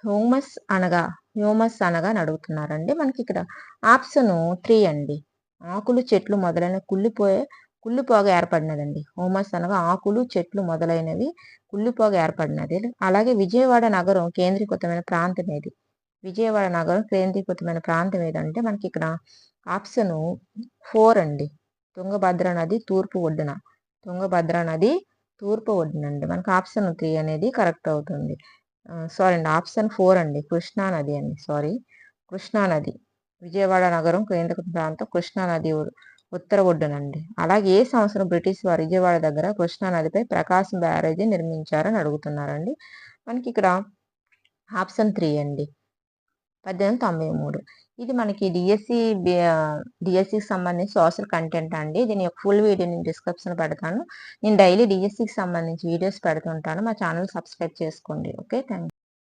Humus అనగా అని అడుగుతున్నారండి. మనకి ఇక్కడ ఆప్షన్ 3 అండి. ఆకులు, చెట్లు మొదలైన కుళ్ళిపోగ ఏర్పడినదండి. హ్యూమస్ అనగా ఆకులు, చెట్లు మొదలైనవి కుళ్ళిపోగ ఏర్పడినది. అలాగే విజయవాడ నగరం కేంద్రీకృతమైన ప్రాంతం ఏది? విజయవాడ నగరం కేంద్రీకృతమైన ప్రాంతం ఏదంటే మనకి ఇక్కడ ఆప్షన్ 4 అండి. తుంగభద్ర నది తూర్పు ఒడ్డున. తుంగభద్ర నది తూర్పు ఒడ్డునండి. మనకు ఆప్షన్ 3 అనేది కరెక్ట్ అవుతుంది. సారీ అండి, ఆప్షన్ 4 అండి. కృష్ణా నది అండి. సారీ, కృష్ణా నది. విజయవాడ నగరం కేంద్ర ప్రాంతం కృష్ణా నది ఉత్తర ఒడ్డునండి. అలాగే ఏ సంవత్సరం బ్రిటిష్ వారు విజయవాడ దగ్గర కృష్ణా నదిపై ప్రకాశం బ్యారేజీ నిర్మించారని అడుగుతున్నారండి. మనకి ఇక్కడ ఆప్షన్ 3 అండి. 1893. ఇది మనకి డిఎస్సికి సంబంధించి సోషల్ కంటెంట్ అండి. దీని యొక్క ఫుల్ వీడియో నేను డిస్క్రిప్షన్ పెడతాను. నేను డైలీ డిఎస్సికి సంబంధించి వీడియోస్ పెడుతుంటాను. మా ఛానల్ సబ్స్క్రైబ్ చేసుకోండి. Okay, thank you.